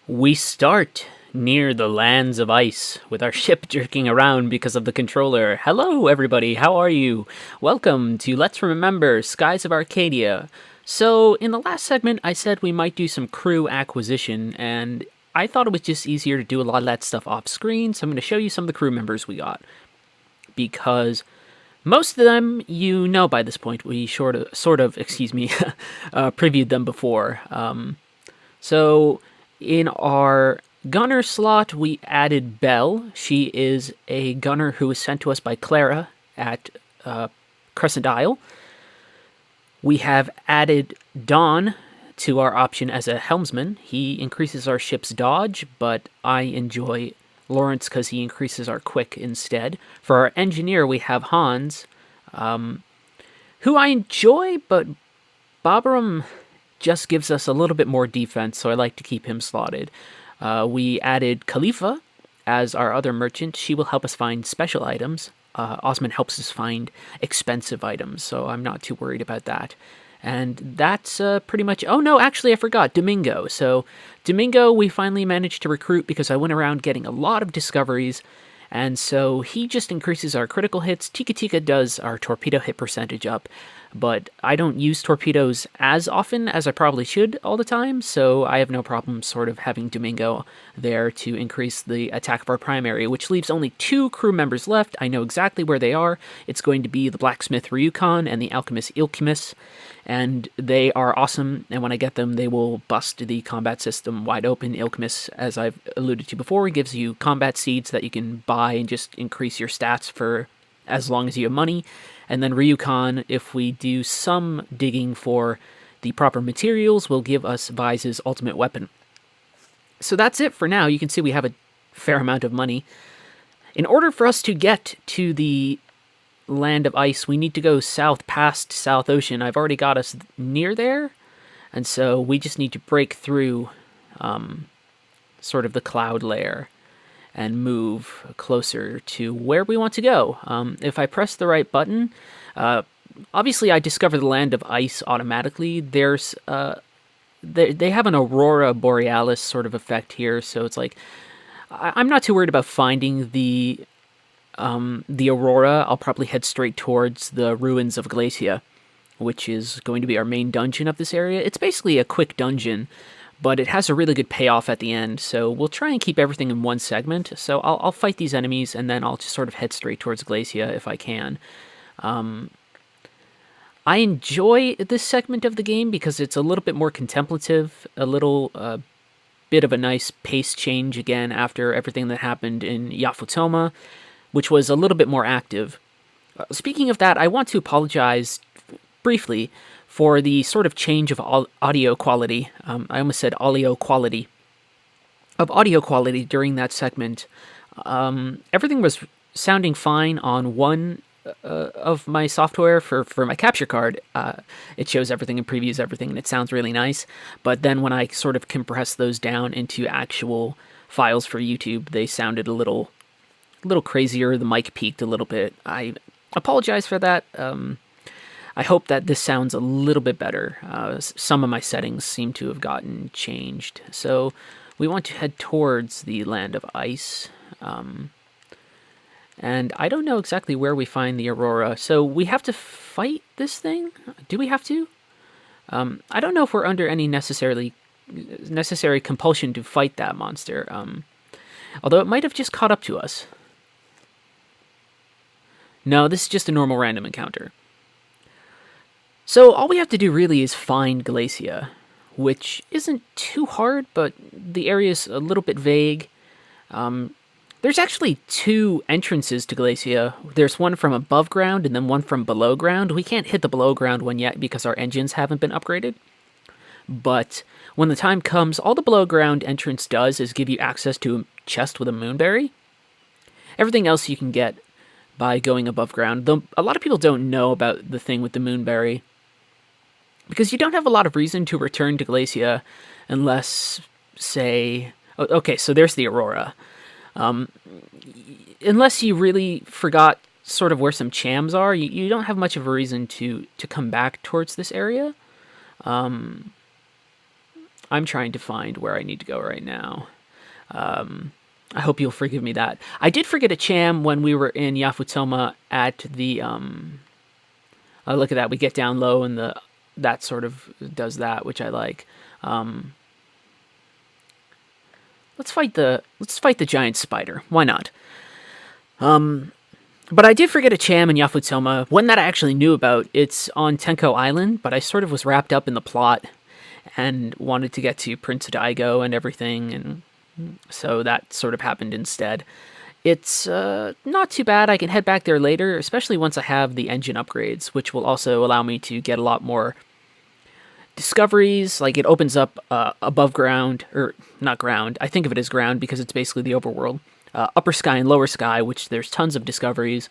We start near the lands of ice with our ship jerking around because of the controller. Hello, everybody, how are you? Welcome to Let's Remember Skies of Arcadia. So, in the last segment, I said we might do some crew acquisition, and I thought it was just easier to do a lot of that stuff off screen, so I'm going to show you some of the crew members we got. Because most of them you know by this point. We sort of previewed them before. So in our gunner slot, we added Belle. She is a gunner who was sent to us by Clara at Crescent Isle. We have added Don to our option as a helmsman. He increases our ship's dodge, but I enjoy Lawrence because he increases our quick instead. For our engineer, we have Hans, who I enjoy, but Bobram just gives us a little bit more defense, so I like to keep him slotted. We added Khalifa as our other merchant. She will help us find special items. Osman helps us find expensive items, so I'm not too worried about that. And that's pretty much... Oh, no, actually, I forgot. Domingo. So, Domingo, we finally managed to recruit because I went around getting a lot of discoveries, and so he just increases our critical hits. Tika Tika does our torpedo hit percentage up, but I don't use torpedoes as often as I probably should all the time, so I have no problem sort of having Domingo there to increase the attack of our primary, which leaves only 2 crew members left. I know exactly where they are. It's going to be the Blacksmith Ryukon and the Alchemist Ilkimus, and they are awesome, and when I get them, they will bust the combat system wide open. Ilkimus, as I've alluded to before, gives you combat seeds that you can buy and just increase your stats for as long as you have money. And then Ryukon, if we do some digging for the proper materials, will give us Vise's ultimate weapon. So that's it for now. You can see we have a fair amount of money. In order for us to get to the land of ice, we need to go south past South Ocean. I've already got us near there, and so we just need to break through sort of the cloud layer and move closer to where we want to go. If I press the right button, obviously I discover the land of ice automatically. There's they have an aurora borealis sort of effect here, so it's like I'm not too worried about finding the aurora. I'll probably head straight towards the ruins of Glacia, which is going to be our main dungeon of this area. It's basically a quick dungeon, but it has a really good payoff at the end, so we'll try and keep everything in one segment. So I'll fight these enemies, and then I'll just sort of head straight towards Glacia if I can. I enjoy this segment of the game because it's a little bit more contemplative, a little bit of a nice pace change again after everything that happened in Yafutoma, which was a little bit more active. Speaking of that, I want to apologize briefly for the sort of change of audio quality. I almost said audio quality. Of audio quality during that segment. Everything was sounding fine on one of my software for my capture card. It shows everything and previews everything, and it sounds really nice. But then when I sort of compress those down into actual files for YouTube, they sounded a little crazier. The mic peaked a little bit. I apologize for that. I hope that this sounds a little bit better. Some of my settings seem to have gotten changed. So we want to head towards the land of ice. And I don't know exactly where we find the aurora. So we have to fight this thing? Do we have to? I don't know if we're under any necessary compulsion to fight that monster. Although it might have just caught up to us. No, this is just a normal random encounter. So all we have to do really is find Glacia, which isn't too hard, but the area's a little bit vague. There's actually 2 entrances to Glacia. There's one from above ground and then one from below ground. We can't hit the below ground one yet because our engines haven't been upgraded. But when the time comes, all the below ground entrance does is give you access to a chest with a moonberry. Everything else you can get by going above ground. Though a lot of people don't know about the thing with the moonberry, because you don't have a lot of reason to return to Glacia unless, say... Okay, so there's the aurora. Unless you really forgot sort of where some chams are, you don't have much of a reason to come back towards this area. I'm trying to find where I need to go right now. I hope you'll forgive me that. I did forget a cham when we were in Yafutoma at the oh, look at that. We get down low and that sort of does that, which I like. Let's fight the giant spider. Why not? But I did forget a cham in Yafutoma, one that I actually knew about. It's on Tenko Island, but I sort of was wrapped up in the plot and wanted to get to Prince Daigo and everything, and so that sort of happened instead. It's not too bad. I can head back there later, especially once I have the engine upgrades, which will also allow me to get a lot more discoveries. Like, it opens up above ground, or not ground. I think of it as ground because it's basically the overworld. Upper sky and lower sky, which there's tons of discoveries.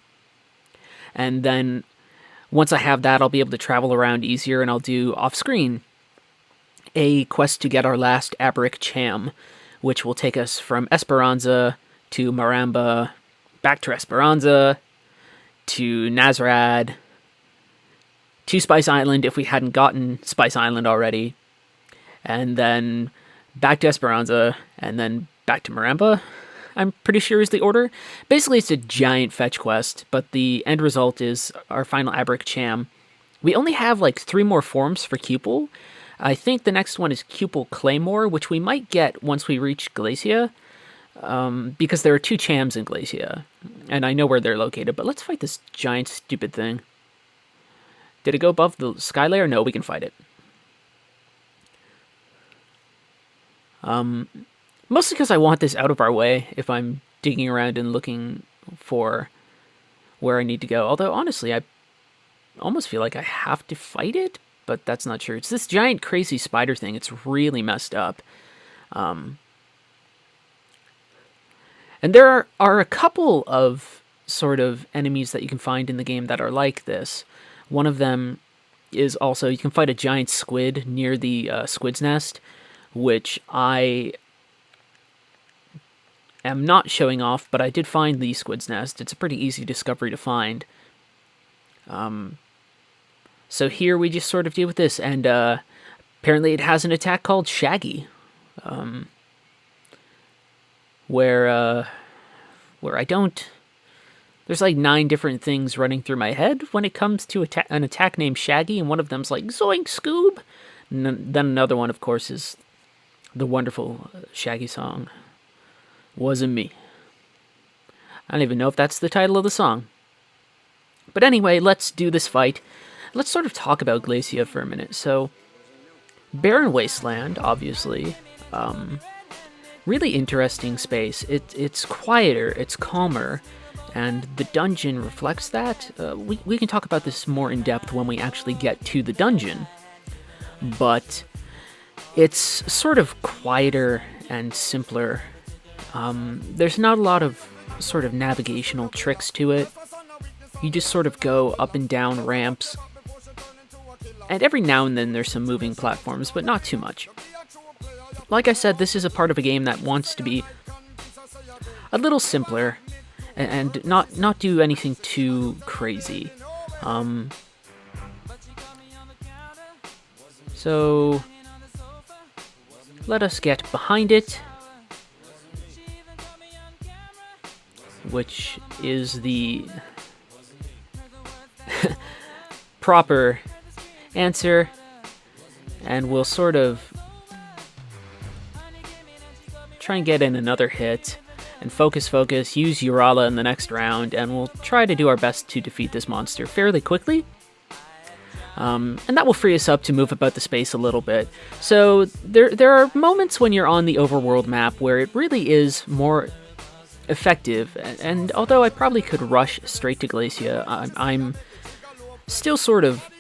And then once I have that, I'll be able to travel around easier, and I'll do off-screen a quest to get our last Abric Cham, which will take us from Esperanza to Maramba, back to Esperanza, to Nazrad, to Spice Island if we hadn't gotten Spice Island already, and then back to Esperanza, and then back to Maramba, I'm pretty sure is the order. Basically, it's a giant fetch quest, but the end result is our final Abric Cham. We only have like 3 more forms for Cupel. I think the next one is Cupel Claymore, which we might get once we reach Glacia, because there are 2 Chams in Glacia, and I know where they're located, but let's fight this giant stupid thing. Did it go above the sky layer? No, we can fight it. Mostly because I want this out of our way if I'm digging around and looking for where I need to go. Although, honestly, I almost feel like I have to fight it, but that's not true. It's this giant crazy spider thing. It's really messed up. And there are a couple of sort of enemies that you can find in the game that are like this. One of them is also, you can fight a giant squid near the squid's nest, which I am not showing off, but I did find the squid's nest. It's a pretty easy discovery to find. So here we just sort of deal with this, and apparently it has an attack called Shaggy, where I don't... There's like 9 different things running through my head when it comes to an attack named Shaggy, and one of them's like, Zoink Scoob! And then another one, of course, is the wonderful Shaggy song, Wasn't Me. I don't even know if that's the title of the song. But anyway, let's do this fight. Let's sort of talk about Glacia for a minute. So, Barren Wasteland, obviously. Really interesting space. It's quieter, it's calmer, and the dungeon reflects that. We can talk about this more in depth when we actually get to the dungeon. But it's sort of quieter and simpler. There's not a lot of sort of navigational tricks to it. You just sort of go up and down ramps. And every now and then there's some moving platforms, but not too much. Like I said, this is a part of a game that wants to be a little simpler and not do anything too crazy. So let us get behind it, which is the proper answer, and we'll sort of try and get in another hit, and focus, use Urala in the next round, and we'll try to do our best to defeat this monster fairly quickly. And that will free us up to move about the space a little bit. So there are moments when you're on the overworld map where it really is more effective, and although I probably could rush straight to Glacia, I'm still sort of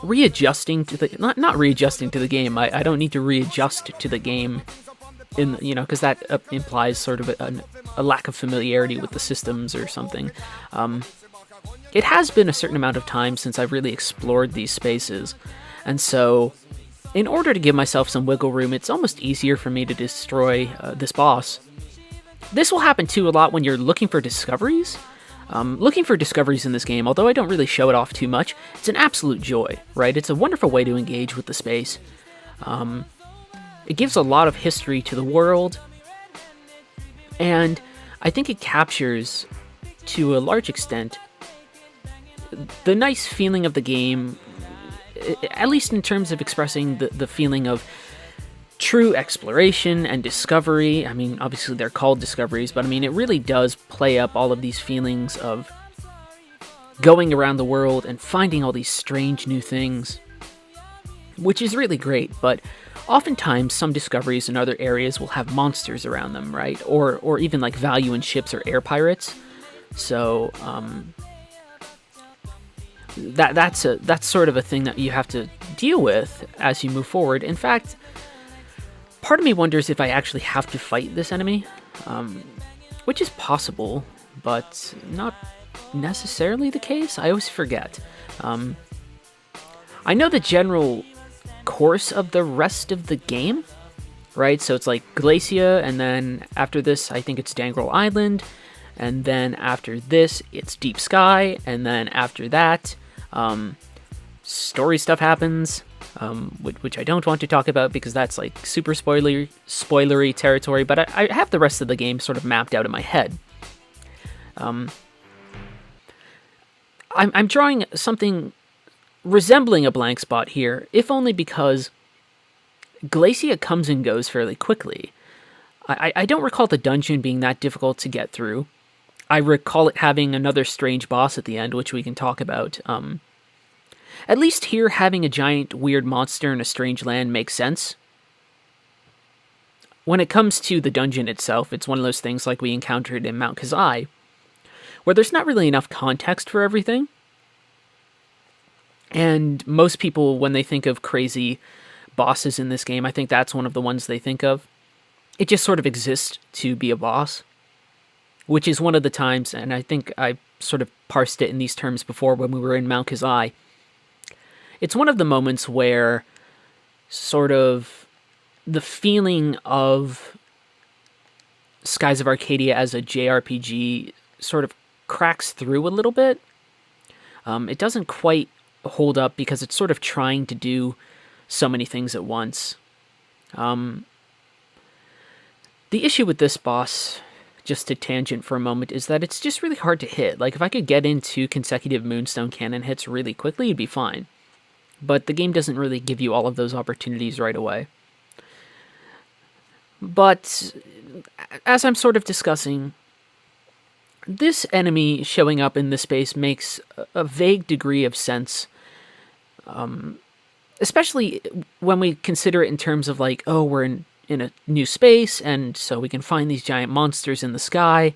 readjusting to the... Not readjusting to the game. I don't need to readjust to the game, because that implies sort of a lack of familiarity with the systems or something. It has been a certain amount of time since I've really explored these spaces, and so in order to give myself some wiggle room, it's almost easier for me to destroy this boss. This will happen too a lot when you're looking for discoveries. Looking for discoveries in this game, although I don't really show it off too much, it's an absolute joy, right? It's a wonderful way to engage with the space. It gives a lot of history to the world, and I think it captures, to a large extent, the nice feeling of the game, at least in terms of expressing the feeling of true exploration and discovery. I mean, obviously they're called discoveries, but I mean, it really does play up all of these feelings of going around the world and finding all these strange new things, which is really great. But oftentimes some discoveries in other areas will have monsters around them, right? Or even like value in ships or air pirates. So that's sort of a thing that you have to deal with as you move forward. In fact, part of me wonders if I actually have to fight this enemy, which is possible, but not necessarily the case. I always forget. I know the general course of the rest of the game, right? So it's like Glacia, and then after this, I think it's Dangrel Island, and then after this, it's Deep Sky, and then after that, story stuff happens, which I don't want to talk about because that's like super spoilery territory, but I have the rest of the game sort of mapped out in my head. I'm drawing something resembling a blank spot here, if only because Glacia comes and goes fairly quickly. I don't recall the dungeon being that difficult to get through. I recall it having another strange boss at the end, which we can talk about. At least here, having a giant weird monster in a strange land makes sense. When it comes to the dungeon itself, it's one of those things like we encountered in Mount Kazai, where there's not really enough context for everything. And most people, when they think of crazy bosses in this game, I think that's one of the ones they think of. It just sort of exists to be a boss, which is one of the times, and I think I sort of parsed it in these terms before when we were in Mount Kazai. It's one of the moments where sort of the feeling of Skies of Arcadia as a JRPG sort of cracks through a little bit. It doesn't quite hold up because it's sort of trying to do so many things at once. The issue with this boss, just to tangent for a moment, is that it's just really hard to hit. Like, if I could get into consecutive Moonstone Cannon hits really quickly, it'd be fine. But the game doesn't really give you all of those opportunities right away. But as I'm sort of discussing, this enemy showing up in this space makes a vague degree of sense, especially when we consider it in terms of like, oh, we're in a new space, and so we can find these giant monsters in the sky.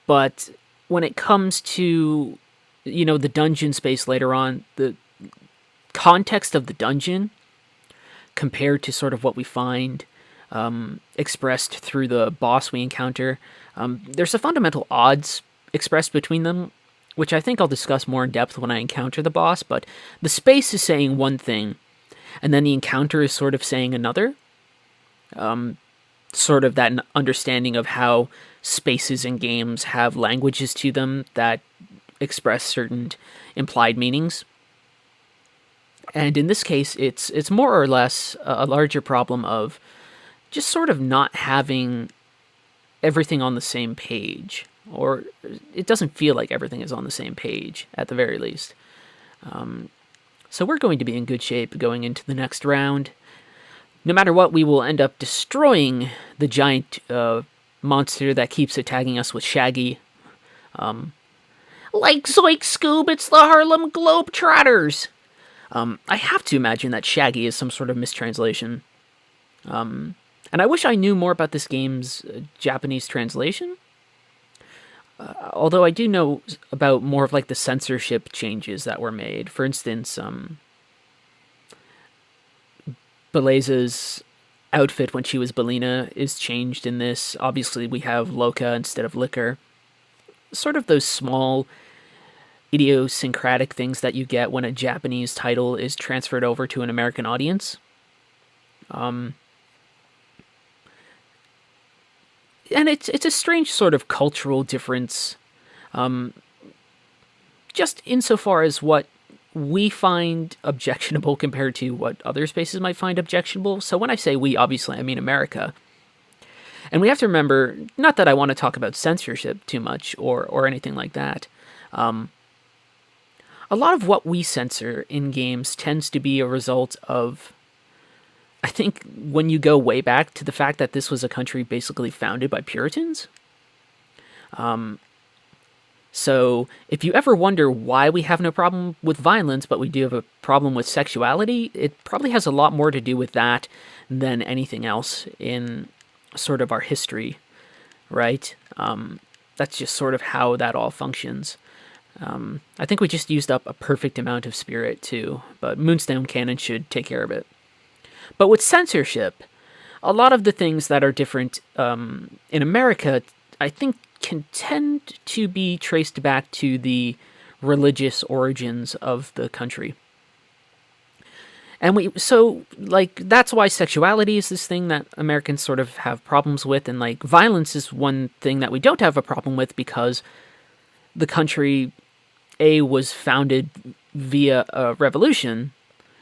But when it comes to, the dungeon space later on, the context of the dungeon compared to sort of what we find expressed through the boss we encounter, there's a fundamental odds expressed between them, which I think I'll discuss more in depth when I encounter the boss, but the space is saying one thing, and then the encounter is sort of saying another. Sort of that understanding of how spaces in games have languages to them that express certain implied meanings. And in this case, it's more or less a larger problem of just sort of not having everything on the same page, or it doesn't feel like everything is on the same page, at the very least. So we're going to be in good shape going into the next round. No matter what, we will end up destroying the giant monster that keeps attacking us with Shaggy. Like Zoink Scoob, it's the Harlem Globetrotters! I have to imagine that Shaggy is some sort of mistranslation. And I wish I knew more about this game's Japanese translation. Although I do know about more of like the censorship changes that were made. For instance, Beleza's outfit when she was Belina is changed in this. Obviously, we have Loka instead of Liquor. Sort of those small idiosyncratic things that you get when a Japanese title is transferred over to an American audience. And it's a strange sort of cultural difference, just insofar as what we find objectionable compared to what other spaces might find objectionable. So when I say we, obviously I mean America. And we have to remember, not that I want to talk about censorship too much or anything like that. A lot of what we censor in games tends to be a result of, I think, when you go way back to the fact that this was a country basically founded by Puritans. So if you ever wonder why we have no problem with violence, but we do have a problem with sexuality, it probably has a lot more to do with that than anything else in sort of our history, right? That's just sort of how that all functions. I think we just used up a perfect amount of spirit too, but Moonstone Cannon should take care of it. But with censorship, a lot of the things that are different in America, I think, can tend to be traced back to the religious origins of the country. And that's why sexuality is this thing that Americans sort of have problems with, and like violence is one thing that we don't have a problem with because the country was founded via a revolution,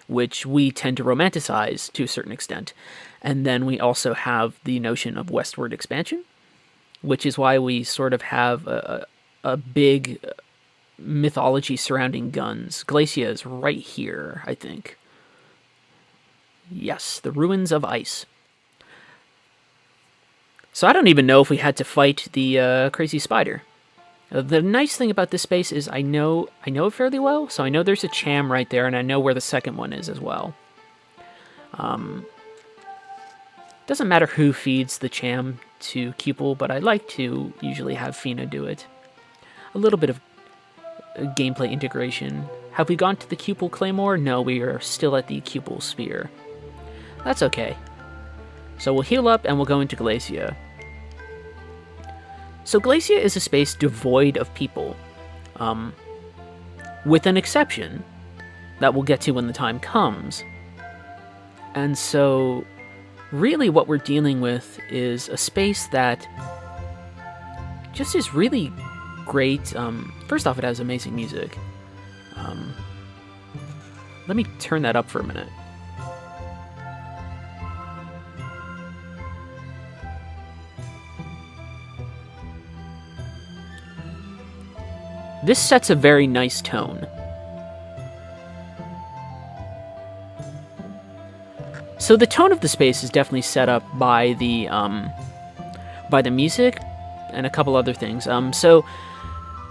which we tend to romanticize to a certain extent. And then we also have the notion of westward expansion, which is why we sort of have a big mythology surrounding guns. Glacia is right here, I think. Yes, the ruins of ice. So I don't even know if we had to fight the crazy spider. The nice thing about this space is I know it fairly well, so I know there's a cham right there, and I know where the second one is as well. Doesn't matter who feeds the cham to Cupel, but I like to usually have Fina do it. A little bit of gameplay integration. Have we gone to the Cupel Claymore? No, we are still at the Cupel Spear. That's okay. So we'll heal up and we'll go into Glacia. So Glacia is a space devoid of people, with an exception that we'll get to when the time comes. And so really what we're dealing with is a space that just is really great. First off, it has amazing music. Let me turn that up for a minute. This sets a very nice tone. So the tone of the space is definitely set up by the music and a couple other things. So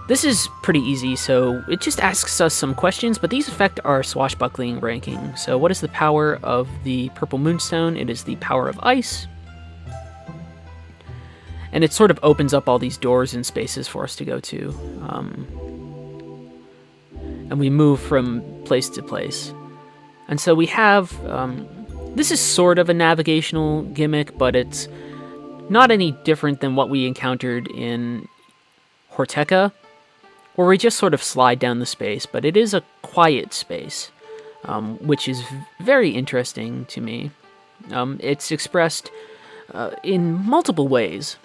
this is pretty easy. So it just asks us some questions, but these affect our swashbuckling ranking. So what is the power of the purple moonstone? It is the power of ice. And it sort of opens up all these doors and spaces for us to go to. And we move from place to place. And so we have... this is sort of a navigational gimmick, but it's not any different than what we encountered in Horteca, where we just sort of slide down the space, but it is a quiet space, which is very interesting to me. It's expressed in multiple ways.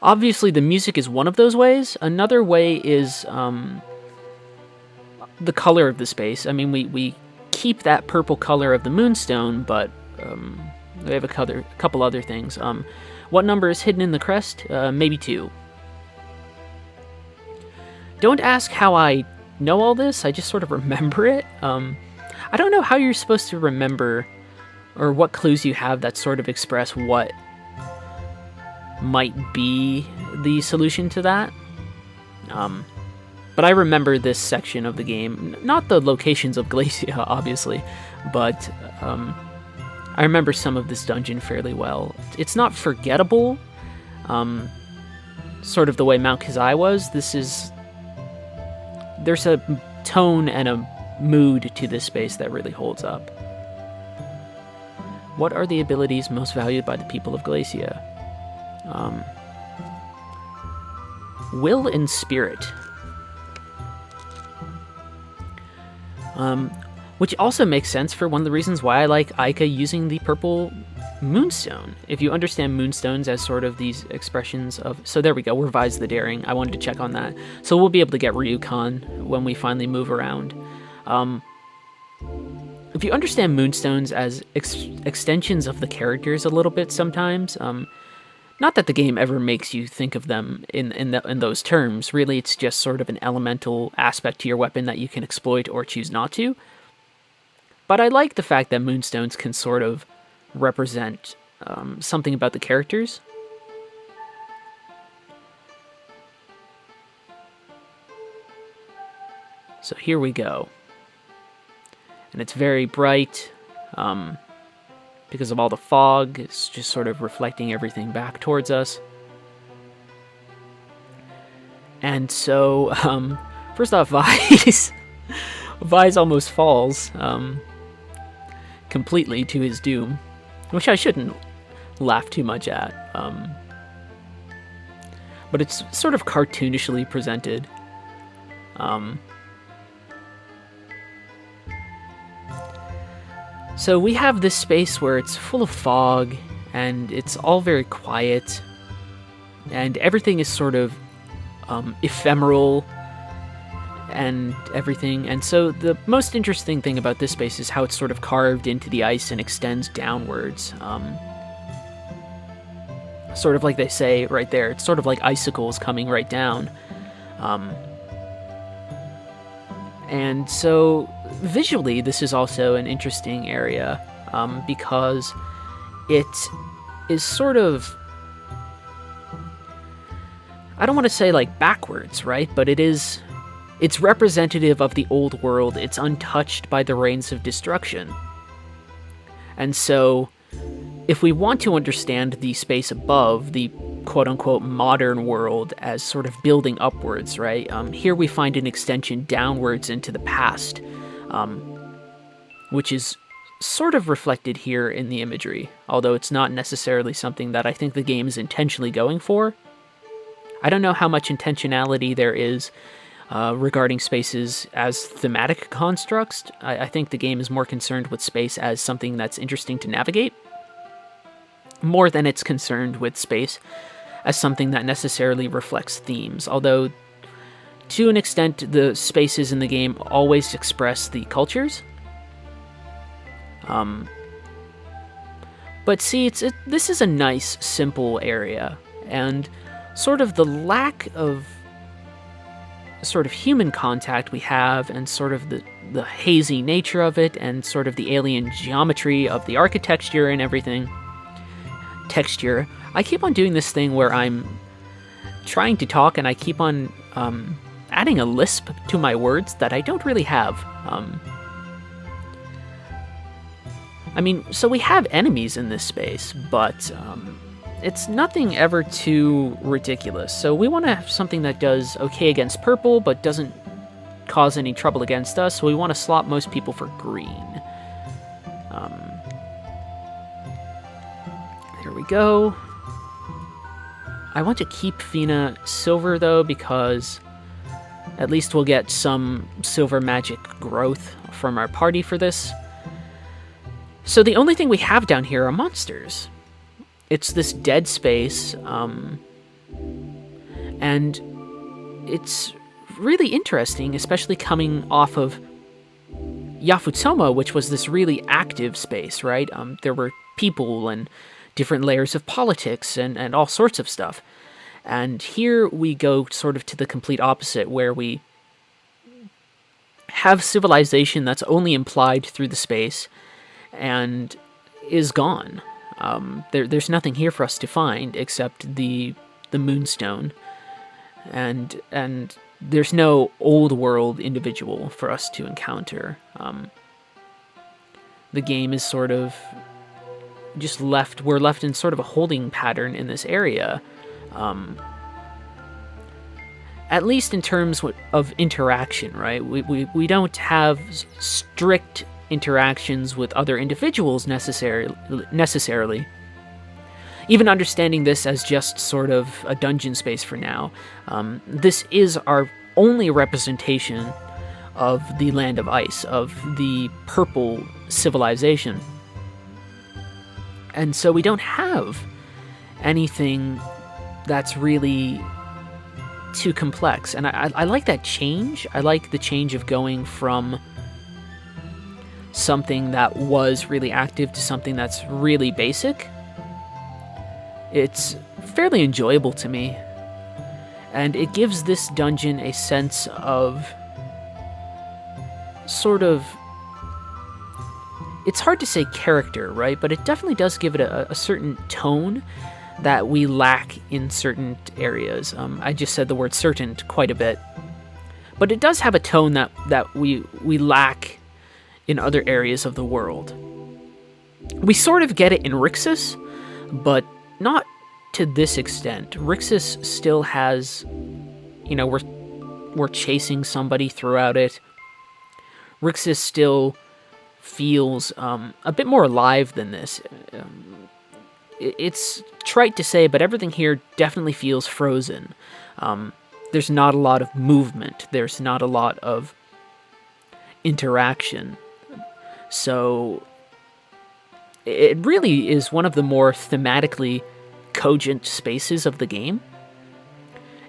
Obviously, the music is one of those ways. Another way is the color of the space. I mean, we keep that purple color of the moonstone, but we have a couple other things. What number is hidden in the crest? Maybe 2. Don't ask how I know all this. I just sort of remember it. I don't know how you're supposed to remember or what clues you have that sort of express what might be the solution to that. But I remember this section of the game. Not the locations of Glacia, obviously, but I remember some of this dungeon fairly well. It's not forgettable, sort of the way Mount Kazai was. There's a tone and a mood to this space that really holds up. What are the abilities most valued by the people of Glacia? Will and Spirit. Which also makes sense for one of the reasons why I like Aika using the purple Moonstone. If you understand moonstones as sort of these expressions of... So there we go, we're Vise the Daring. I wanted to check on that. So we'll be able to get Ryukon when we finally move around. If you understand moonstones as extensions of the characters a little bit sometimes, not that the game ever makes you think of them in those terms. Really, it's just sort of an elemental aspect to your weapon that you can exploit or choose not to. But I like the fact that moonstones can sort of represent something about the characters. So here we go. And it's very bright because of all the fog. It's just sort of reflecting everything back towards us. And so, first off, Vise almost falls completely to his doom, which I shouldn't laugh too much at. But it's sort of cartoonishly presented. So we have this space where it's full of fog, and it's all very quiet, and everything is sort of ephemeral and everything. And so the most interesting thing about this space is how it's sort of carved into the ice and extends downwards. Sort of like they say right there, it's sort of like icicles coming right down. And so visually, this is also an interesting area because it is sort of, I don't want to say like backwards, right? But it's representative of the old world. It's untouched by the rains of destruction. And so if we want to understand the space above, the quote-unquote modern world as sort of building upwards, right? Here we find an extension downwards into the past, which is sort of reflected here in the imagery, although it's not necessarily something that I think the game is intentionally going for. I don't know how much intentionality there is regarding spaces as thematic constructs. I think the game is more concerned with space as something that's interesting to navigate, more than it's concerned with space as something that necessarily reflects themes, although to an extent the spaces in the game always express the cultures. But see, this is a nice, simple area, and sort of the lack of sort of human contact we have, and sort of the hazy nature of it, and sort of the alien geometry of the architecture and everything. Texture. I keep on doing this thing where I'm trying to talk and I keep on adding a lisp to my words that I don't really have. I mean, so we have enemies in this space, but it's nothing ever too ridiculous. So we want to have something that does okay against purple, but doesn't cause any trouble against us, so we want to slot most people for green. There we go. I want to keep Fina silver, though, because at least we'll get some silver magic growth from our party for this. So the only thing we have down here are monsters. It's this dead space, and it's really interesting, especially coming off of Yafutsoma, which was this really active space, right? There were people and different layers of politics and all sorts of stuff. And here we go sort of to the complete opposite, where we have civilization that's only implied through the space and is gone. There's nothing here for us to find except the moonstone, and there's no old world individual for us to encounter. The game is sort of just we're left in sort of a holding pattern in this area, at least in terms of interaction, right? We don't have strict interactions with other individuals necessarily. Even understanding this as just sort of a dungeon space for now, this is our only representation of the Land of Ice, of the purple civilization. And so we don't have anything that's really too complex. And I like that change. I like the change of going from something that was really active to something that's really basic. It's fairly enjoyable to me. And it gives this dungeon a sense of sort of... It's hard to say character, right? But it definitely does give it a certain tone that we lack in certain areas. I just said the word certain quite a bit. But it does have a tone that we lack in other areas of the world. We sort of get it in Rixus, but not to this extent. Rixus still has, we're chasing somebody throughout it. Rixus still feels a bit more alive than this. It's trite to say, but everything here definitely feels frozen. There's not a lot of movement. There's not a lot of interaction. So it really is one of the more thematically cogent spaces of the game.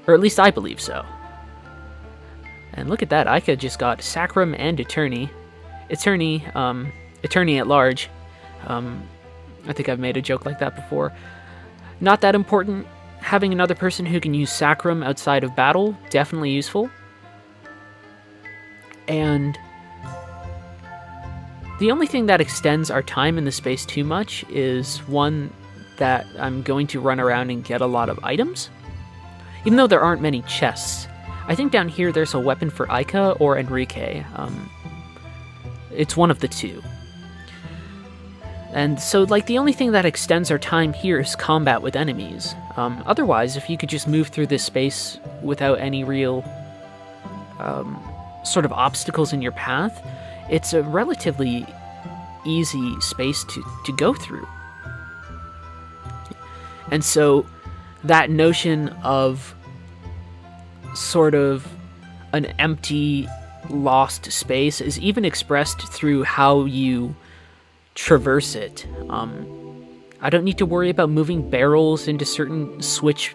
Or at least I believe so. And look at that, Ica just got Sacrum and Attorney at Large. I think I've made a joke like that before. Not that important. Having another person who can use Sacrum outside of battle, definitely useful. And the only thing that extends our time in the space too much is one that I'm going to run around and get a lot of items. Even though there aren't many chests. I think down here there's a weapon for Ica or Enrique. It's one of the two. And so, the only thing that extends our time here is combat with enemies. Otherwise, if you could just move through this space without any real sort of obstacles in your path, it's a relatively easy space to go through. And so, that notion of sort of an empty, lost space is even expressed through how you traverse it. I don't need to worry about moving barrels into certain switch,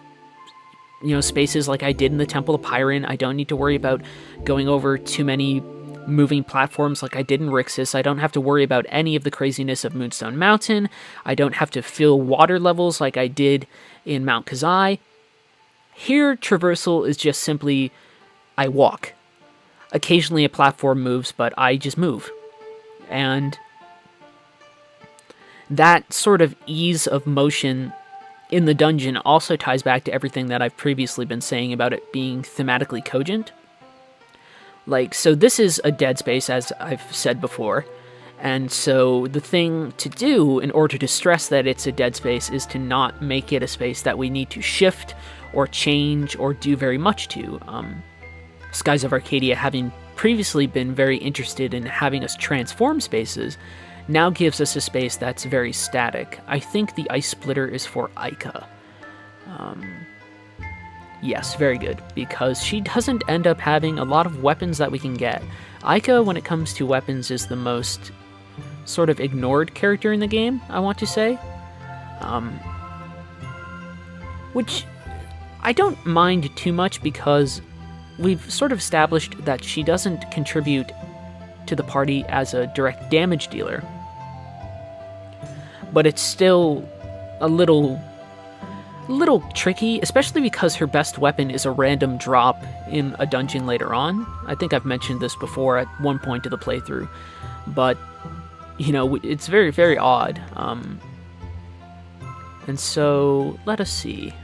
spaces like I did in the Temple of Pyron. I don't need to worry about going over too many moving platforms like I did in Rixus. I don't have to worry about any of the craziness of Moonstone Mountain. I don't have to fill water levels like I did in Mount Kazai. Here, traversal is just simply, I walk. Occasionally a platform moves, but I just move. And that sort of ease of motion in the dungeon also ties back to everything that I've previously been saying about it being thematically cogent. So this is a dead space, as I've said before, and so the thing to do in order to stress that it's a dead space is to not make it a space that we need to shift or change or do very much to. Skies of Arcadia, having previously been very interested in having us transform spaces, now gives us a space that's very static. I think the Ice Splitter is for Ica. Yes, very good, because she doesn't end up having a lot of weapons that we can get. Ica, when it comes to weapons, is the most sort of ignored character in the game, I want to say. Which I don't mind too much because we've sort of established that she doesn't contribute to the party as a direct damage dealer. But it's still a little tricky, especially because her best weapon is a random drop in a dungeon later on. I think I've mentioned this before at one point of the playthrough, but it's very, very odd. And so let us see.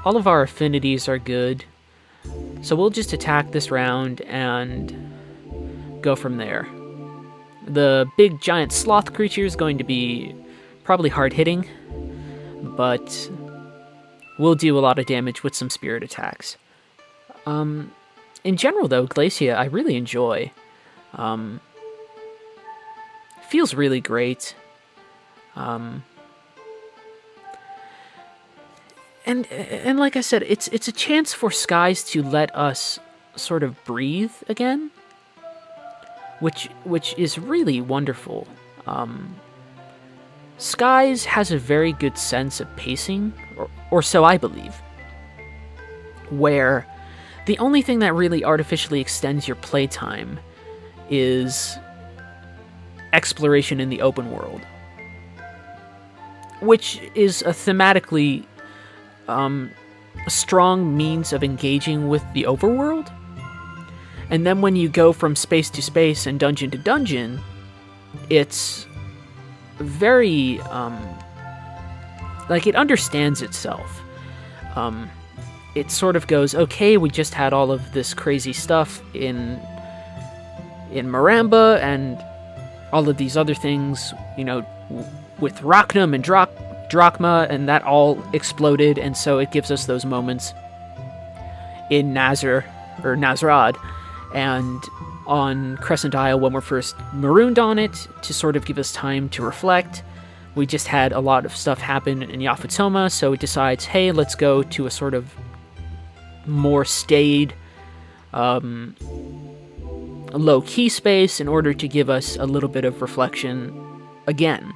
All of our affinities are good, so we'll just attack this round and go from there. The big giant sloth creature is going to be probably hard-hitting, but we'll do a lot of damage with some spirit attacks. In general, though, Glacia, I really enjoy. Feels really great. And like I said, it's a chance for Skies to let us sort of breathe again, which is really wonderful. Skies has a very good sense of pacing, or so I believe, where the only thing that really artificially extends your playtime is exploration in the open world, which is a thematically a strong means of engaging with the overworld. And then when you go from space to space and dungeon to dungeon, it's very, it understands itself. It sort of goes, okay, we just had all of this crazy stuff in Maramba and all of these other things, with Rachnum and Drachma, and that all exploded, and so it gives us those moments in Nazrad, and on Crescent Isle when we're first marooned on it, to sort of give us time to reflect. We just had a lot of stuff happen in Yafutoma, so it decides, hey, let's go to a sort of more staid, low-key space in order to give us a little bit of reflection again.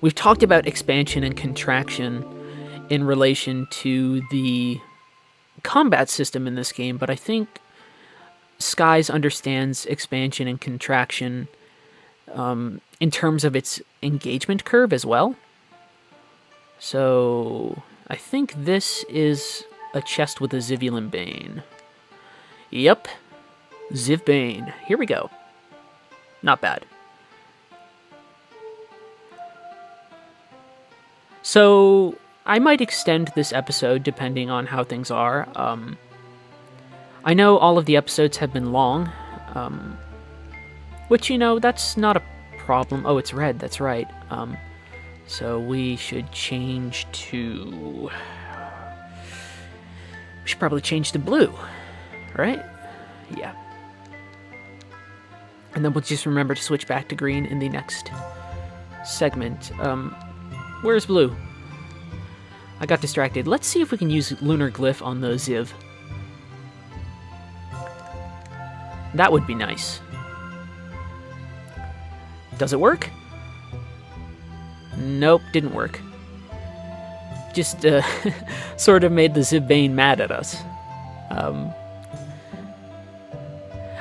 We've talked about expansion and contraction in relation to the combat system in this game, but I think Skies understands expansion and contraction in terms of its engagement curve as well. So I think this is a chest with a Zivulan Bane. Yep, Ziv Bane. Here we go. Not bad. So I might extend this episode depending on how things are. I know all of the episodes have been long, which, that's not a problem. Oh, it's red, that's right. So we should change to... We should probably change to blue, right? Yeah. And then we'll just remember to switch back to green in the next segment. Where's blue? I got distracted. Let's see if we can use Lunar Glyph on the Ziv. That would be nice. Does it work? Nope, didn't work. Just sort of made the Ziv Bane mad at us.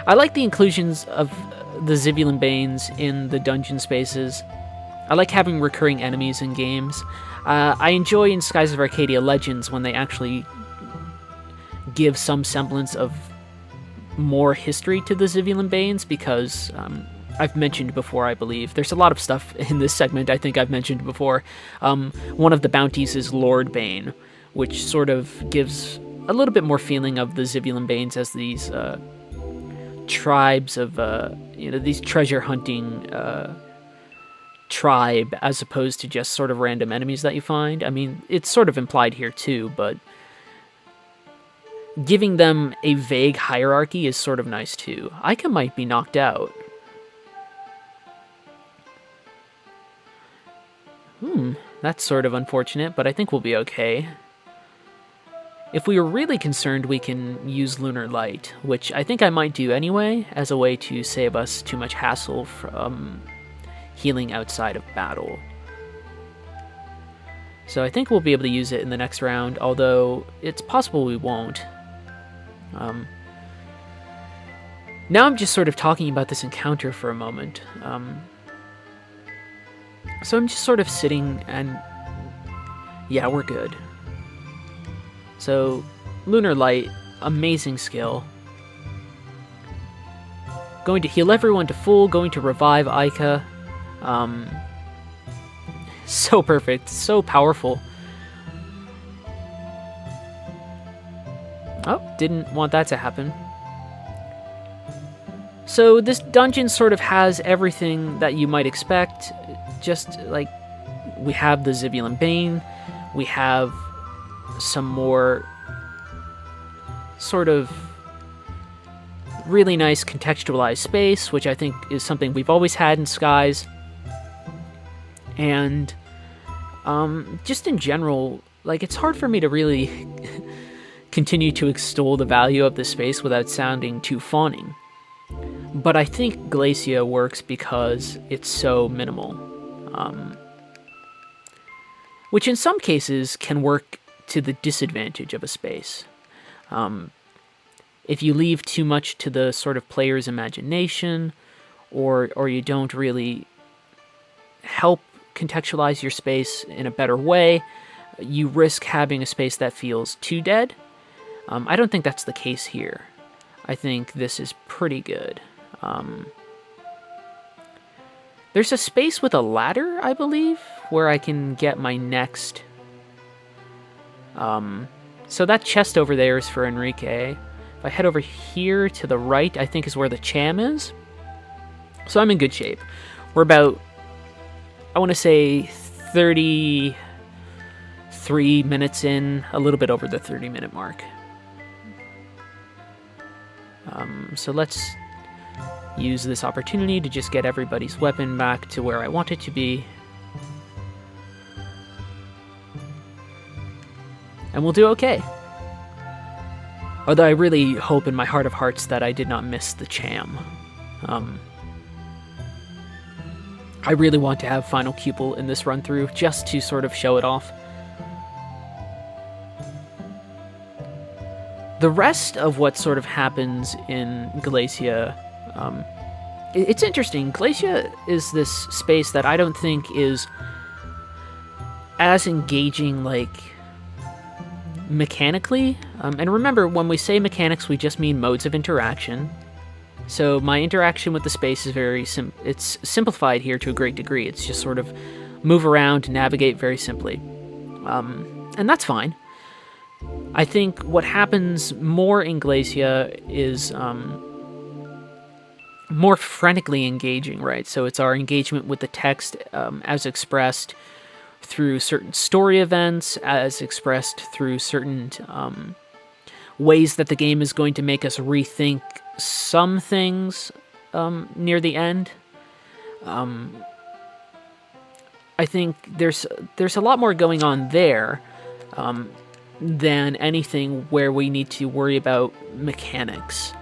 I like the inclusions of the Zivulan Banes in the dungeon spaces. I like having recurring enemies in games. I enjoy in Skies of Arcadia Legends when they actually give some semblance of more history to the Zivulan Banes, because I've mentioned before, I believe, there's a lot of stuff in this segment I think I've mentioned before. One of the bounties is Lord Bane, which sort of gives a little bit more feeling of the Zivulan Banes as these tribes of, these treasure hunting tribe, as opposed to just sort of random enemies that you find. I mean, it's sort of implied here too, but giving them a vague hierarchy is sort of nice too. Aika might be knocked out. That's sort of unfortunate, but I think we'll be okay. If we were really concerned, we can use Lunar Light, which I think I might do anyway, as a way to save us too much hassle from healing outside of battle. So I think we'll be able to use it in the next round, although it's possible we won't. Now I'm just sort of talking about this encounter for a moment. So I'm just sort of sitting and... Yeah, we're good. So, Lunar Light, amazing skill. Going to heal everyone to full, going to revive Aika. So perfect, so powerful. Oh, didn't want that to happen. So this dungeon sort of has everything that you might expect. Just like, we have the Zivulan Bane, we have some more sort of really nice contextualized space, which I think is something we've always had in Skies. And just in general, like, it's hard for me to really continue to extol the value of this space without sounding too fawning. But I think Glacia works because it's so minimal. Which in some cases can work to the disadvantage of a space. If you leave too much to the sort of player's imagination, or you don't really help contextualize your space in a better way, you risk having a space that feels too dead. I don't think that's the case here. I think this is pretty good. There's a space with a ladder, I believe, where I can get my next... So that chest over there is for Enrique. If I head over here to the right, I think is where the Cham is. So I'm in good shape. We're about, I want to say, 33 minutes in, a little bit over the 30-minute mark. So let's use this opportunity to just get everybody's weapon back to where I want it to be. And we'll do okay. Although I really hope in my heart of hearts that I did not miss the Cham. I really want to have Final Cupel in this run-through, just to sort of show it off. The rest of what sort of happens in Glacia, it's interesting. Glacia is this space that I don't think is as engaging, like, mechanically. And remember, when we say mechanics, we just mean modes of interaction. So my interaction with the space is very it's simplified here to a great degree. It's just sort of move around, navigate very simply. And that's fine. I think what happens more in Glacia is more frenetically engaging, right? So it's our engagement with the text as expressed through certain story events, as expressed through certain ways that the game is going to make us rethink some things near the end. I think there's a lot more going on there than anything where we need to worry about mechanics.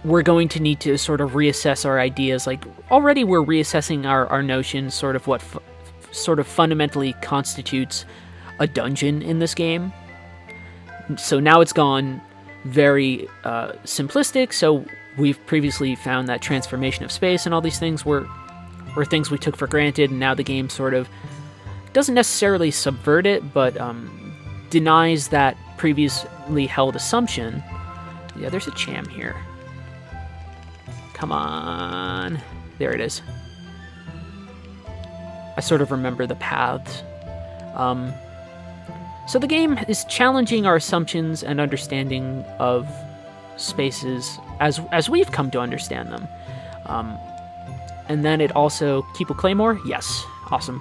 We're going to need to sort of reassess our ideas. Like, already we're reassessing our notions, sort of what sort of fundamentally constitutes a dungeon in this game. So now it's gone very simplistic. So we've previously found that transformation of space and all these things were things we took for granted, and now the game sort of doesn't necessarily subvert it, but denies that previously held assumption. Yeah, there's a Cham here. Come on. There it is. I sort of remember the paths. So the game is challenging our assumptions and understanding of spaces as we've come to understand them. And then it also... Keep a Claymore? Yes. Awesome.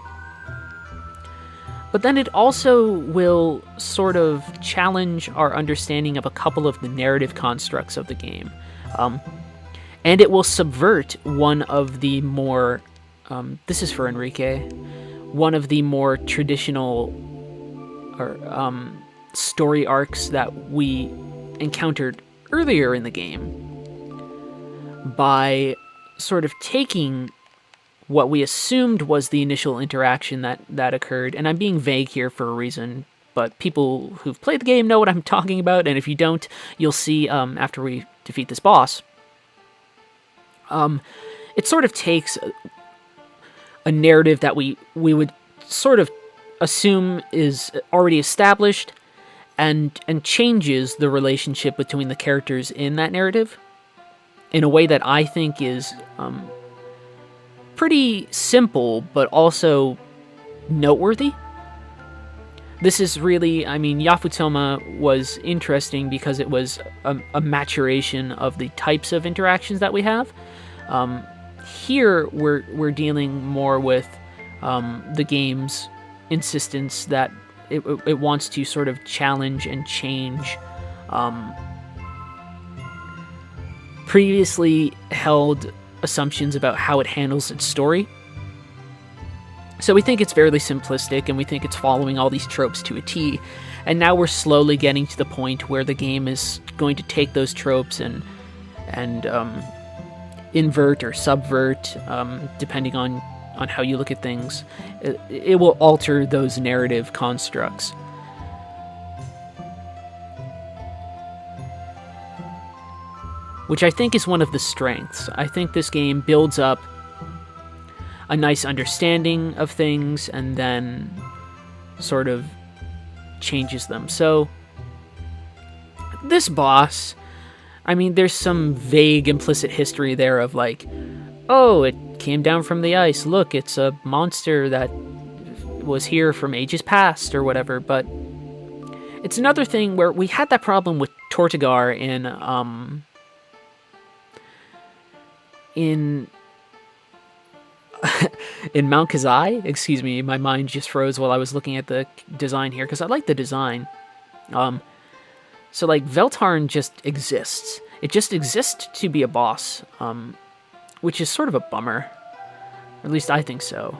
But then it also will sort of challenge our understanding of a couple of the narrative constructs of the game. And it will subvert one of the more... this is for Enrique. One of the more traditional story arcs that we encountered earlier in the game by sort of taking what we assumed was the initial interaction that occurred. And I'm being vague here for a reason, but people who've played the game know what I'm talking about, and if you don't, you'll see after we defeat this boss. It sort of takes a narrative that we would sort of assume is already established and changes the relationship between the characters in that narrative in a way that I think is pretty simple, but also noteworthy. This is really, I mean, Yafutoma was interesting because it was a maturation of the types of interactions that we have. Here, we're dealing more with the game's insistence that it wants to sort of challenge and change previously held assumptions about how it handles its story. So we think it's fairly simplistic, and we think it's following all these tropes to a T, and now we're slowly getting to the point where the game is going to take those tropes and and invert or subvert, depending on how you look at things. It will alter those narrative constructs. Which I think is one of the strengths. I think this game builds up a nice understanding of things and then sort of changes them. So, this boss, I mean, there's some vague implicit history there of like, oh, it came down from the ice. Look, it's a monster that was here from ages past or whatever. But it's another thing where we had that problem with Tortugar in in Mount Kazai. Excuse me, my mind just froze while I was looking at the design here, because I like the design. So like Veltarn just exists. It just exists to be a boss, which is sort of a bummer. Or at least I think so.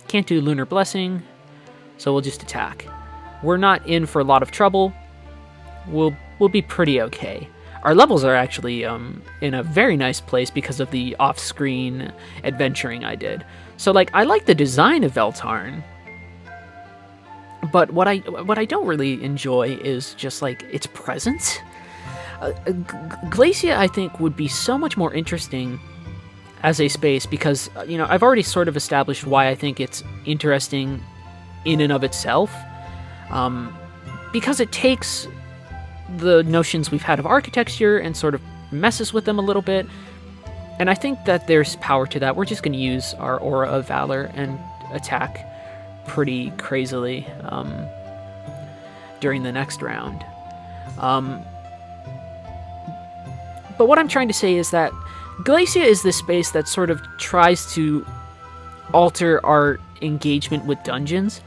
Can't do Lunar Blessing, so we'll just attack. We're not in for a lot of trouble. We'll be pretty okay. Our levels are actually in a very nice place because of the off-screen adventuring I did. So, like, I like the design of Veltarn, but what I don't really enjoy is just, like, its presence. Glacia, I think, would be so much more interesting as a space because, you know, I've already sort of established why I think it's interesting in and of itself. Because it takes the notions we've had of architecture and sort of messes with them a little bit. And I think that there's power to that. We're just going to use our Aura of Valor and attack pretty crazily during the next round. But what I'm trying to say is that Glacia is this space that sort of tries to alter our engagement with dungeons.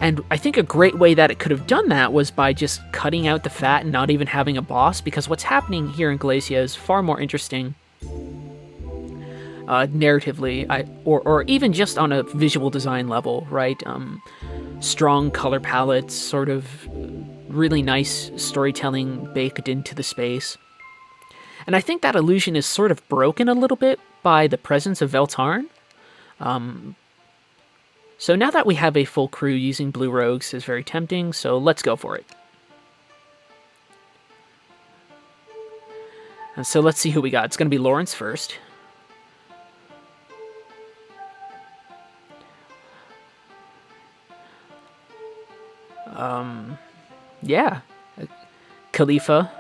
And I think a great way that it could have done that was by just cutting out the fat and not even having a boss, because what's happening here in Glacia is far more interesting narratively, or even just on a visual design level, right? Strong color palettes, sort of really nice storytelling baked into the space. And I think that illusion is sort of broken a little bit by the presence of Veltarn. So now that we have a full crew, using blue rogues is very tempting, so let's go for it. And so let's see who we got. It's going to be Lawrence first. Yeah. Khalifa.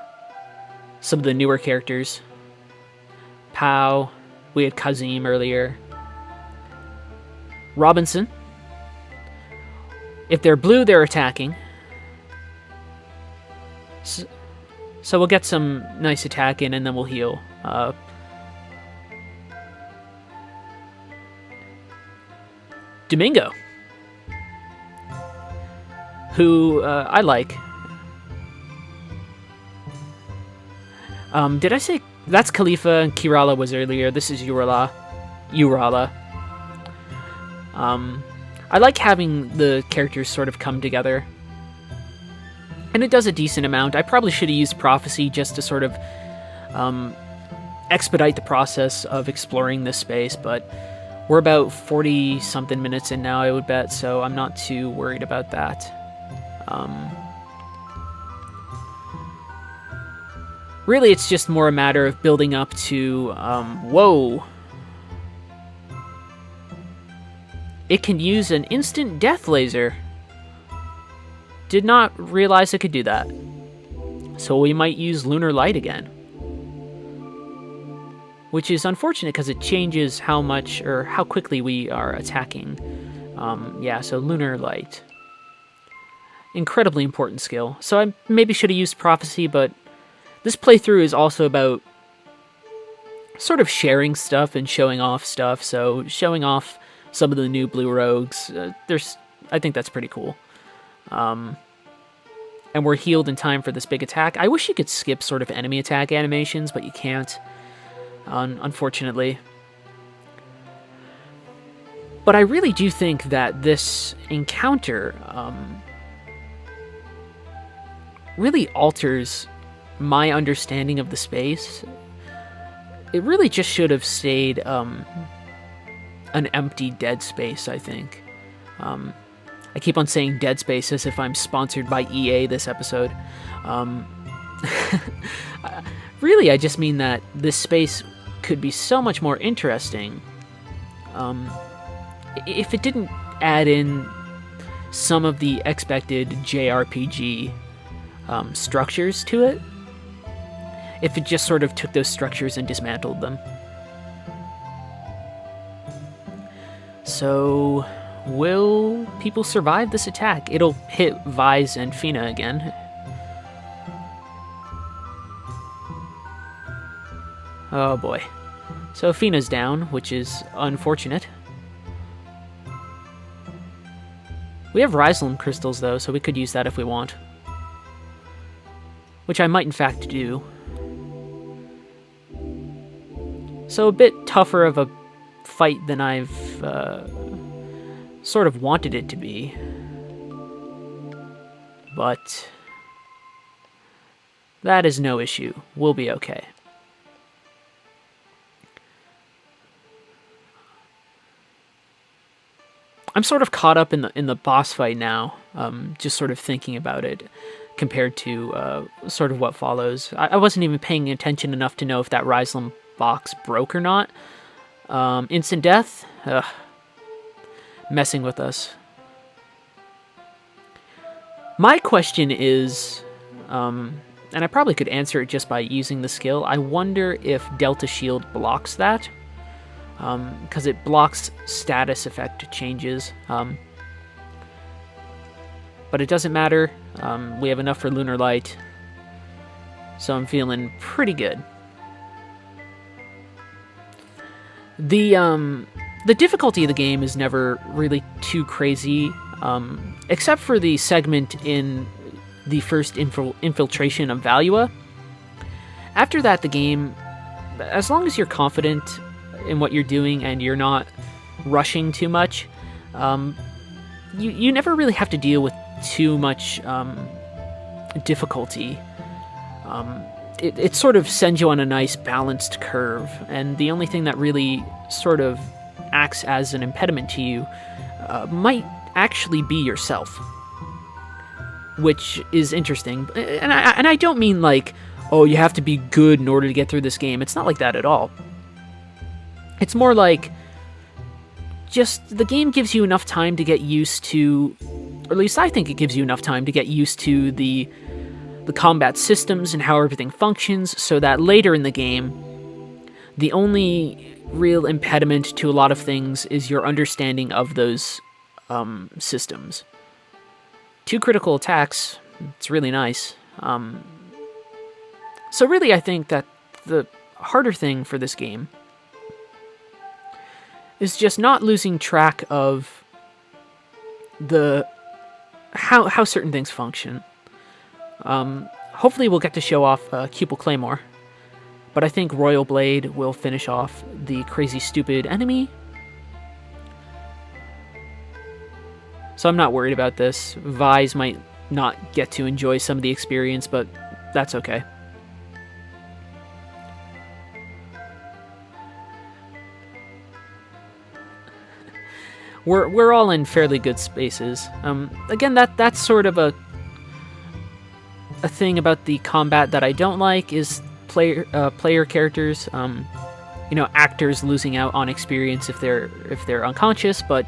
Some of the newer characters. Pow. We had Kazim earlier. Robinson. If they're blue, they're attacking. So we'll get some nice attack in, and then we'll heal. Domingo. Who I like. Did I say... That's Khalifa, and Kirala was earlier. This is Urala. I like having the characters sort of come together. And it does a decent amount. I probably should have used Prophecy just to sort of expedite the process of exploring this space, but we're about 40-something minutes in now, I would bet, so I'm not too worried about that. Really, it's just more a matter of building up to... whoa! It can use an instant death laser. Did not realize it could do that. So we might use Lunar Light again. Which is unfortunate because it changes how much or how quickly we are attacking. Yeah, so Lunar Light. Incredibly important skill. So I maybe should have used Prophecy, but this playthrough is also about sort of sharing stuff and showing off stuff. So showing off some of the new blue rogues, I think that's pretty cool. And we're healed in time for this big attack. I wish you could skip sort of enemy attack animations, but you can't, unfortunately. But I really do think that this encounter really alters my understanding of the space it really just should have stayed an empty dead space, I think. I keep on saying Dead Space as if I'm sponsored by EA this episode. Really, I just mean that this space could be so much more interesting if it didn't add in some of the expected JRPG structures to it. If it just sort of took those structures and dismantled them. So, will people survive this attack? It'll hit Vise and Fina again. Oh boy. So Fina's down, which is unfortunate. We have Ryzlum crystals though, so we could use that if we want. Which I might in fact do. So a bit tougher of a fight than I've sort of wanted it to be. But that is no issue. We'll be okay. I'm sort of caught up in the boss fight now, just sort of thinking about it compared to sort of what follows. I wasn't even paying attention enough to know if that Ryzlum box broke or not. Instant death? Ugh. Messing with us. My question is, and I probably could answer it just by using the skill, I wonder if Delta Shield blocks that. Because it blocks status effect changes. But it doesn't matter. We have enough for Lunar Light. So I'm feeling pretty good. The difficulty of the game is never really too crazy, except for the segment in the first infiltration of Valua. After that, the game, as long as you're confident in what you're doing and you're not rushing too much, you never really have to deal with too much difficulty. It sort of sends you on a nice balanced curve, and the only thing that really sort of acts as an impediment to you might actually be yourself, which is interesting. And I don't mean like, oh, you have to be good in order to get through this game. It's not like that at all. It's more like just the game gives you enough time to get used to, or at least I think it gives you enough time to get used to the combat systems and how everything functions, so that later in the game, the only real impediment to a lot of things is your understanding of those systems. 2 critical attacks, it's really nice. So really I think that the harder thing for this game is just not losing track of how certain things function. Hopefully we'll get to show off Cupel Claymore, but I think Royal Blade will finish off the crazy stupid enemy. So I'm not worried about this. Vise might not get to enjoy some of the experience, but that's okay. We're all in fairly good spaces. Again, that's sort of a thing about the combat that I don't like is player characters, actors losing out on experience if they're unconscious, but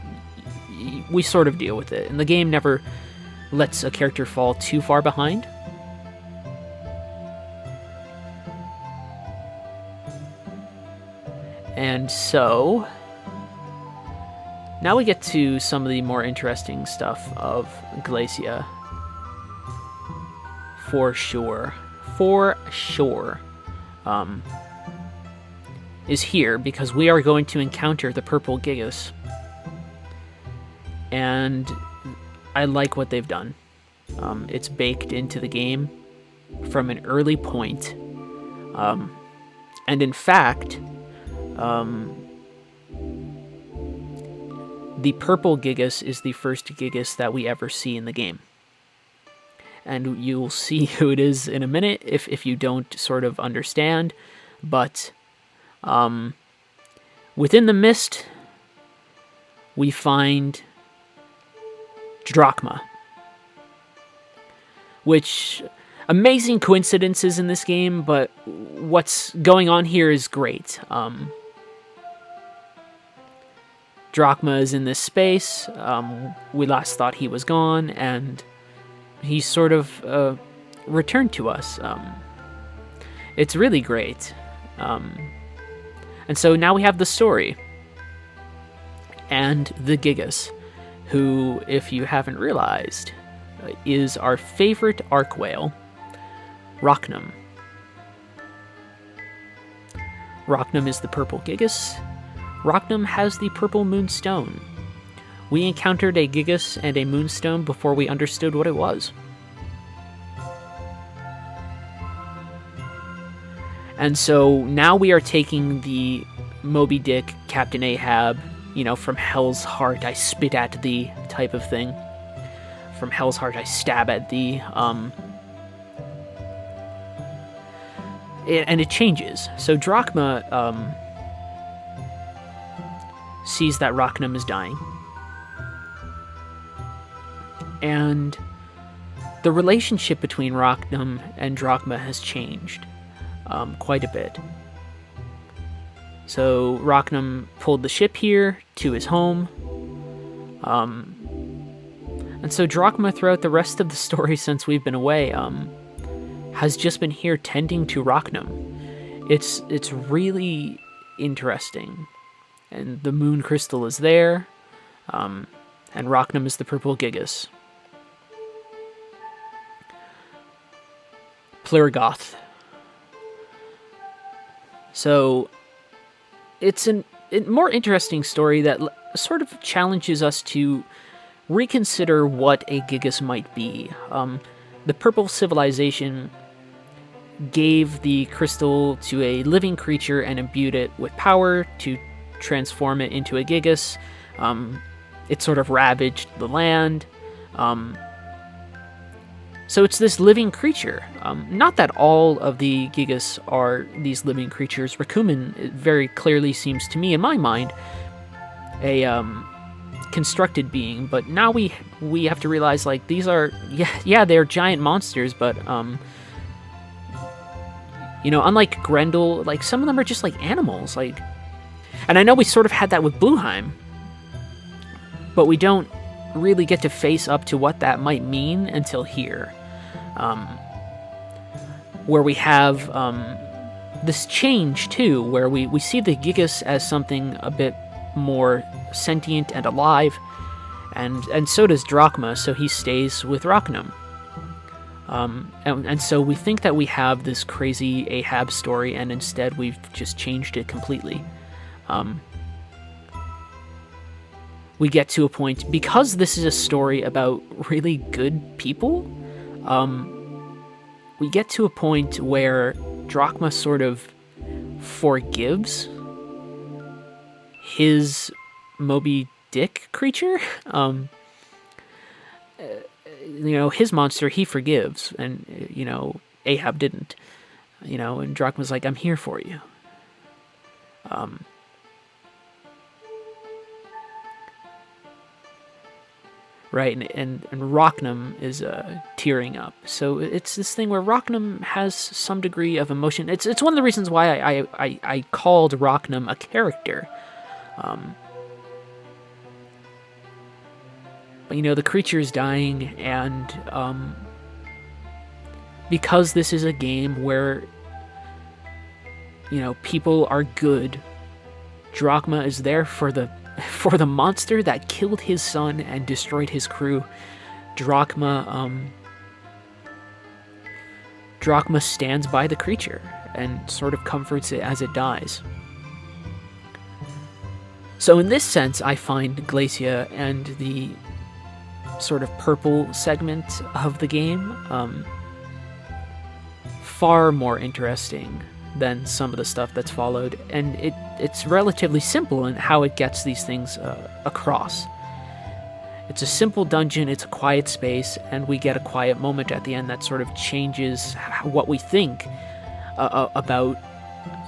we sort of deal with it, and the game never lets a character fall too far behind. And so now we get to some of the more interesting stuff of Glacia. For sure. Is here because we are going to encounter the Purple Gigas. And I like what they've done. It's baked into the game from an early point. And in fact, the Purple Gigas is the first Gigas that we ever see in the game. And you'll see who it is in a minute if you don't sort of understand. But Within the mist, we find Drachma, which amazing coincidences in this game, but what's going on here is great. Drachma is in this space. We last thought he was gone, and he sort of returned to us. It's really great. And so now we have the story. And the Gigas, who, if you haven't realized, is our favorite arc whale, Rochnum. Rochnum is the purple Gigas. Rochnum has the purple moonstone. We encountered a Gigas and a moonstone before we understood what it was. And so now we are taking the Moby Dick, Captain Ahab, from Hell's Heart I spit at thee type of thing. From Hell's Heart I stab at thee. And it changes. So Drachma sees that Rochnum is dying. And the relationship between Rochnum and Drachma has changed quite a bit. So Rochnum pulled the ship here to his home. And so Drachma, throughout the rest of the story since we've been away, has just been here tending to Rochnum. It's really interesting. And the moon crystal is there, and Rochnum is the purple Gigas. Plurgoth. So it's a more interesting story that sort of challenges us to reconsider what a Gigas might be. The purple civilization gave the crystal to a living creature and imbued it with power to transform it into a Gigas. It sort of ravaged the land. So it's this living creature. Not that all of the Gigas are these living creatures. Rakumin very clearly seems to me, in my mind, a constructed being. But now we have to realize, like, these are, they're giant monsters, but unlike Grendel, like, some of them are just like animals. Like, and I know we sort of had that with Blueheim, but we don't really get to face up to what that might mean until here. Where we have this change, too, where we see the Gigas as something a bit more sentient and alive, and so does Drachma, so he stays with Rochnum. And so we think that we have this crazy Ahab story, and instead we've just changed it completely. We get to a point, because this is a story about really good people, we get to a point where Drachma sort of forgives his Moby Dick creature. His monster he forgives, and Ahab didn't. And Drachma's like, I'm here for you. Right, and Rochnum is tearing up. So it's this thing where Rochnum has some degree of emotion. It's one of the reasons why I called Rochnum a character. But the creature is dying, and because this is a game where people are good, Drachma is there for the monster that killed his son and destroyed his crew. Drachma stands by the creature and sort of comforts it as it dies. So in this sense, I find Glacia and the sort of purple segment of the game far more interesting than some of the stuff that's followed, and it's relatively simple in how it gets these things across. It's a simple dungeon, it's a quiet space, and we get a quiet moment at the end that sort of changes what we think about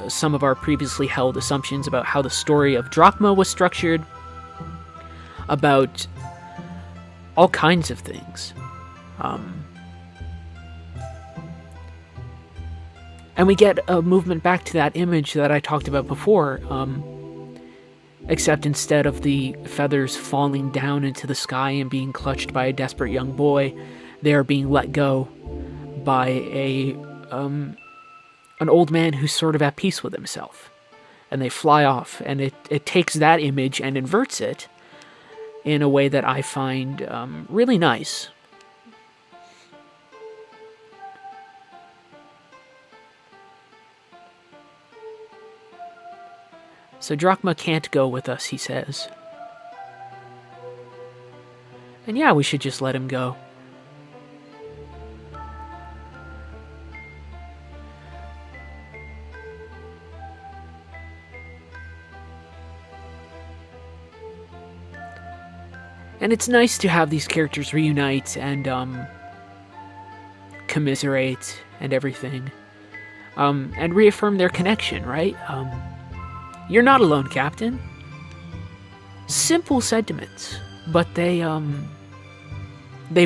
some of our previously held assumptions about how the story of Drachma was structured, about all kinds of things. And we get a movement back to that image that I talked about before, except instead of the feathers falling down into the sky and being clutched by a desperate young boy, they are being let go by an old man who's sort of at peace with himself. And they fly off, and it takes that image and inverts it in a way that I find really nice. So Drachma can't go with us, he says. And yeah, we should just let him go. And it's nice to have these characters reunite and commiserate and everything. And reaffirm their connection, right? You're not alone, Captain. Simple sentiments, but they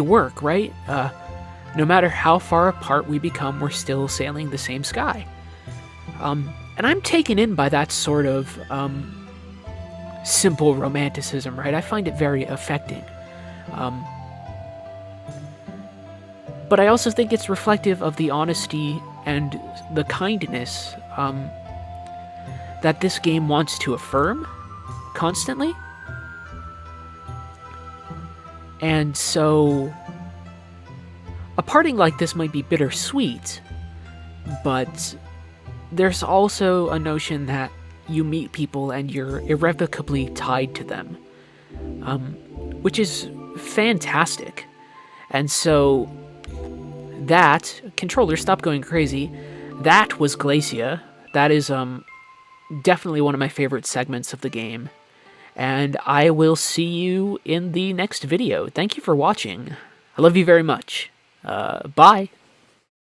work, right? No matter how far apart we become, we're still sailing the same sky. And I'm taken in by that sort of simple romanticism, right? I find it very affecting. But I also think it's reflective of the honesty and the kindness that this game wants to affirm constantly. And so a parting like this might be bittersweet, but there's also a notion that you meet people and you're irrevocably tied to them, which is fantastic. And so that, controller, stop going crazy, that was Glacia. That is definitely one of my favorite segments of the game. And I will see you in the next video. Thank you for watching. I love you very much. Bye.